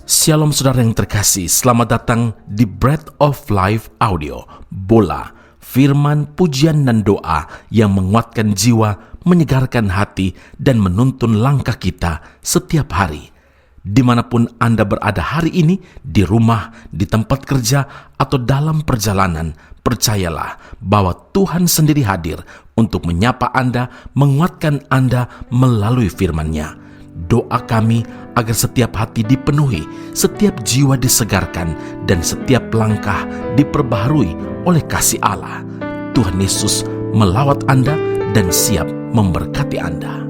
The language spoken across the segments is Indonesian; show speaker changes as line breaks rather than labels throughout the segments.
Shalom saudara yang terkasih, selamat datang di Bread of Life Audio, Bola, firman, pujian dan doa yang menguatkan jiwa, menyegarkan hati, dan menuntun langkah kita setiap hari. Dimanapun Anda berada hari ini, di rumah, di tempat kerja, atau dalam perjalanan, percayalah bahwa Tuhan sendiri hadir untuk menyapa Anda, menguatkan Anda melalui firman-Nya. Doa kami agar setiap hati dipenuhi, setiap jiwa disegarkan, dan setiap langkah diperbaharui oleh kasih Allah. Tuhan Yesus melawat Anda dan siap memberkati Anda.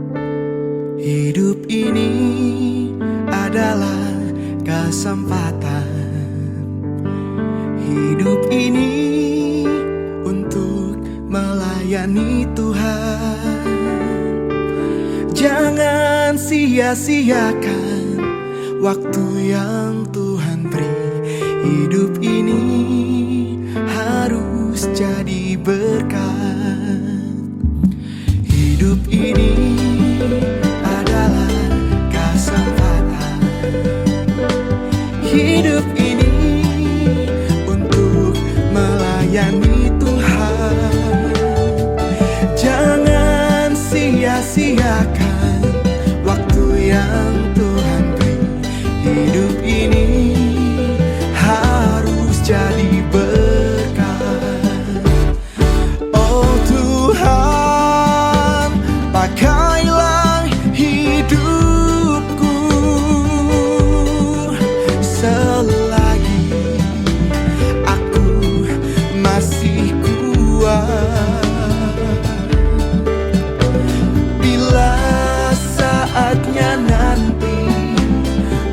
Hidup ini adalah kesempatan. Hidup ini untuk melayani Tuhan. Jangan sia-siakan waktu yang Tuhan beri. Hidup ini harus jadi berkat. Hidup ini adalah kesempatan. Hidup ini untuk melayani Tuhan. Jangan sia-siakan yang Tuhan beri. Hidup ini harus jadi berkat. Oh Tuhan, pakailah hidupku selagi aku masih kuat. Saatnya nanti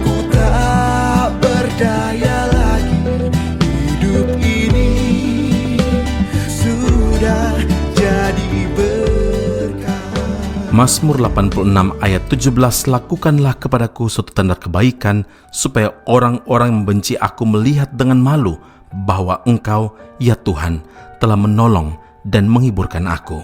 ku tak berdaya lagi. Hidup ini sudah jadi berkat.
Mazmur 86 ayat 17, lakukanlah kepadaku suatu tanda kebaikan, supaya orang-orang yang membenci aku melihat dengan malu bahwa Engkau, ya Tuhan, telah menolong dan menghiburkan aku.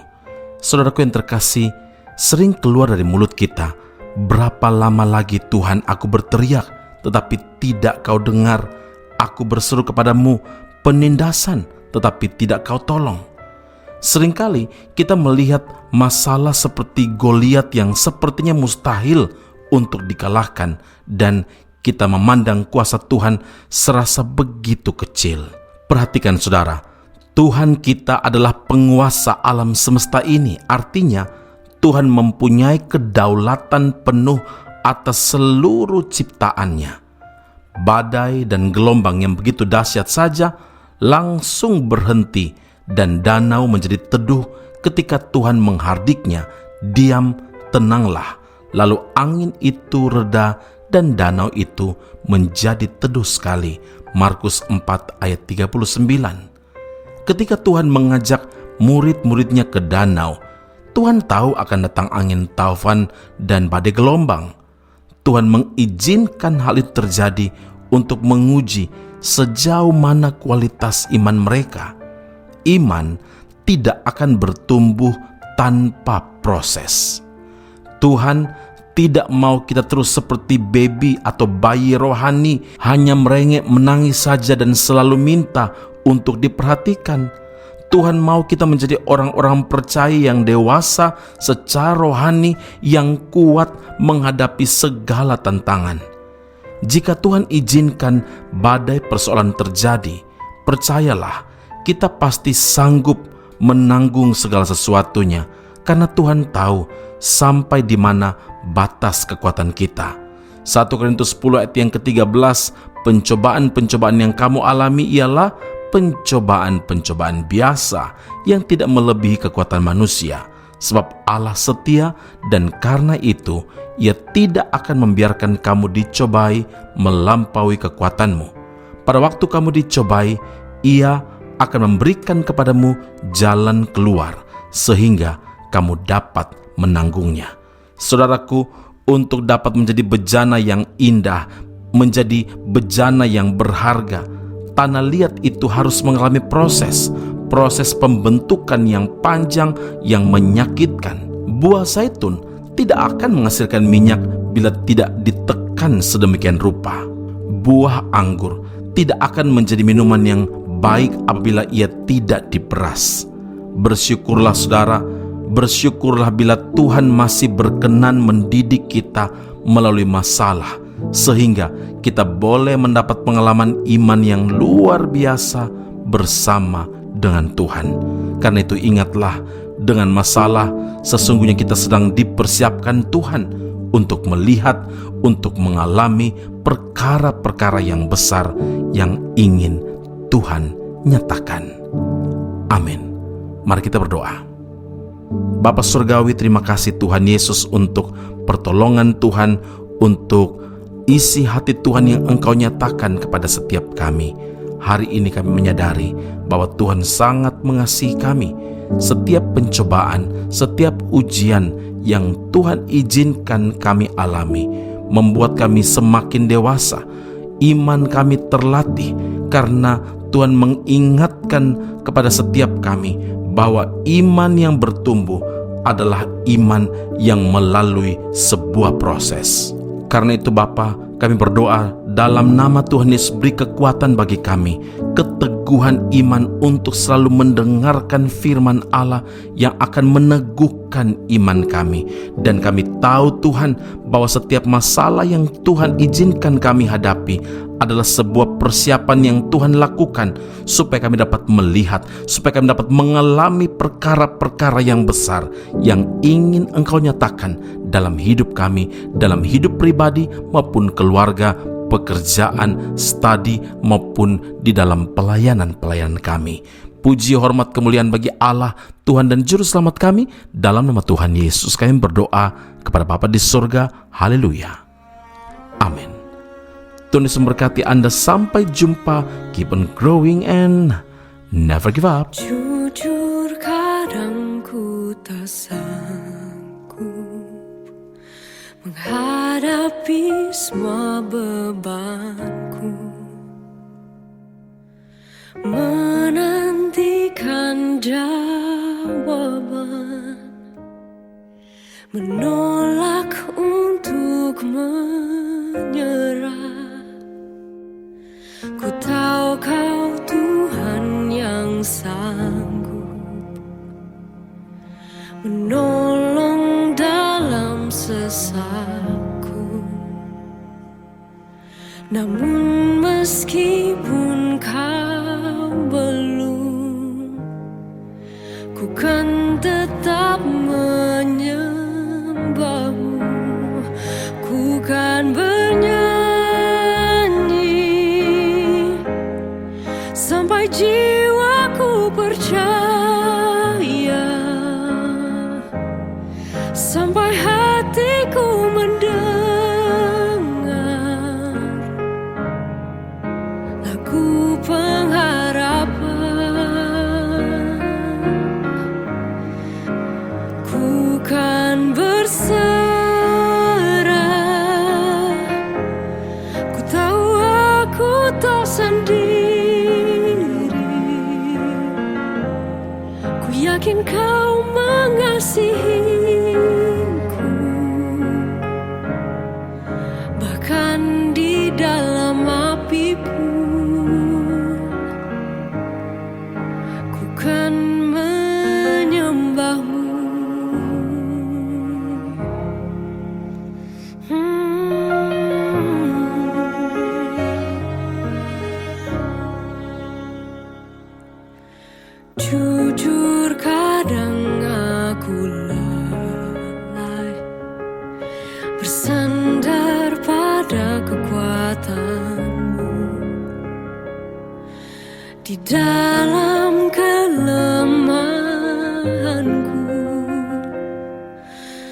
Saudaraku yang terkasih, sering keluar dari mulut kita, berapa lama lagi Tuhan aku berteriak, tetapi tidak kau dengar. Aku berseru kepadamu penindasan, tetapi tidak kau tolong. Seringkali kita melihat masalah seperti Goliat yang sepertinya mustahil untuk dikalahkan, dan kita memandang kuasa Tuhan serasa begitu kecil. Perhatikan saudara, Tuhan kita adalah penguasa alam semesta ini. Artinya Tuhan mempunyai kedaulatan penuh atas seluruh ciptaannya. Badai dan gelombang yang begitu dahsyat saja langsung berhenti, dan danau menjadi teduh ketika Tuhan menghardiknya. Diam, tenanglah. Lalu angin itu reda dan danau itu menjadi teduh sekali. Markus 4 ayat 39. Ketika Tuhan mengajak murid-muridnya ke danau, Tuhan tahu akan datang angin taufan dan badai gelombang. Tuhan mengizinkan hal itu terjadi untuk menguji sejauh mana kualitas iman mereka. Iman tidak akan bertumbuh tanpa proses. Tuhan tidak mau kita terus seperti baby atau bayi rohani, hanya merengek, menangis saja dan selalu minta untuk diperhatikan. Tuhan mau kita menjadi orang-orang percaya yang dewasa secara rohani, yang kuat menghadapi segala tantangan. Jika Tuhan izinkan badai persoalan terjadi, percayalah, kita pasti sanggup menanggung segala sesuatunya, karena Tuhan tahu sampai di mana batas kekuatan kita. 1 Korintus 10 ayat yang ke-13, pencobaan-pencobaan yang kamu alami ialah pencobaan-pencobaan biasa yang tidak melebihi kekuatan manusia, sebab Allah setia, dan karena itu Ia tidak akan membiarkan kamu dicobai melampaui kekuatanmu. Pada waktu kamu dicobai, Ia akan memberikan kepadamu jalan keluar sehingga kamu dapat menanggungnya. Saudaraku, untuk dapat menjadi bejana yang indah, menjadi bejana yang berharga, tanah liat itu harus mengalami proses pembentukan yang panjang, yang menyakitkan. Buah zaitun tidak akan menghasilkan minyak bila tidak ditekan sedemikian rupa. buah anggur tidak akan menjadi minuman yang baik apabila ia tidak diperas. Bersyukurlah saudara, bersyukurlah bila Tuhan masih berkenan mendidik kita melalui masalah, sehingga kita boleh mendapat pengalaman iman yang luar biasa bersama dengan Tuhan. Karena itu ingatlah, dengan masalah sesungguhnya kita sedang dipersiapkan Tuhan untuk melihat, untuk mengalami perkara-perkara yang besar yang ingin Tuhan nyatakan. Amin. Mari kita berdoa. Bapa Surgawi, terima kasih Tuhan Yesus untuk pertolongan Tuhan, untuk isi hati Tuhan yang Engkau nyatakan kepada setiap kami. Hari ini kami menyadari bahwa Tuhan sangat mengasihi kami. Setiap pencobaan, setiap ujian yang Tuhan izinkan kami alami membuat kami semakin dewasa. Iman kami terlatih karena Tuhan mengingatkan kepada setiap kami bahwa iman yang bertumbuh adalah iman yang melalui sebuah proses. Karena itu Bapa, kami berdoa dalam nama Tuhan Yesus, beri kekuatan bagi kami, keteguhan iman untuk selalu mendengarkan firman Allah yang akan meneguhkan iman kami. Dan kami tahu Tuhan bahwa setiap masalah yang Tuhan izinkan kami hadapi adalah sebuah persiapan yang Tuhan lakukan supaya kami dapat melihat, supaya kami dapat mengalami perkara-perkara yang besar yang ingin Engkau nyatakan dalam hidup kami, dalam hidup pribadi maupun keluarga, pekerjaan, studi maupun di dalam pelayanan-pelayanan kami. Puji, hormat, kemuliaan bagi Allah, Tuhan dan Juru Selamat kami. Dalam nama Tuhan Yesus kami berdoa kepada Bapa di surga. Haleluya. Amin. Tuhan Yesus memberkati Anda. Sampai jumpa. Keep on growing and never give up.
Jujur kadang ku tak sanggup menghadapi semua bebanku, menantikan jawaban, menolak untuk menyerah. Ku tahu Kau Tuhan yang sanggup menolong dalam sesakku. Namun meskipun Kau belum, ku kan tetap menyembah-Mu. Ku kan sampai jiwaku percaya, sampai hatiku mendengar lagu pengharapan. Ku kan berserah, ku tahu aku tak sendiri. Yakin Kau mengasihiku, bahkan di dalam api pun ku kan menyembah-Mu. Jujur kadang aku lalai bersandar pada kekuatan-Mu. Di dalam kelemahanku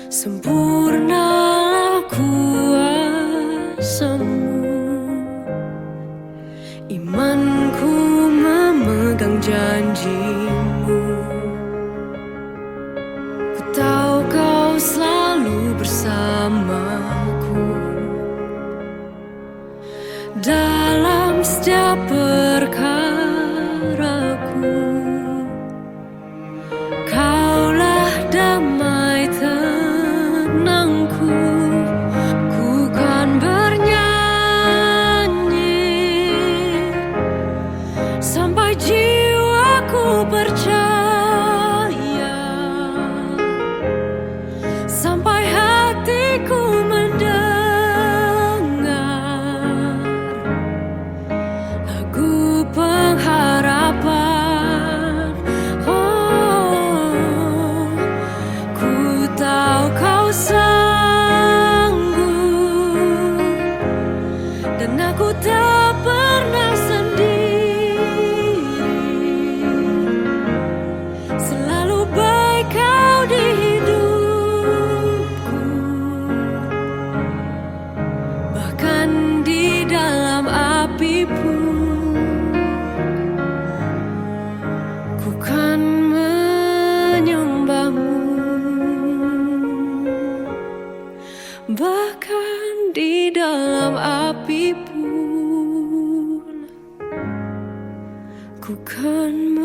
sempurnalah kuasa-Mu. Imanku memegang janji-Mu. Ku tahu Kau selalu bersamaku dalam setiap perkaraku. bahkan di dalam api pun ku kan menyembahmu. Bahkan di dalam api pun ku kan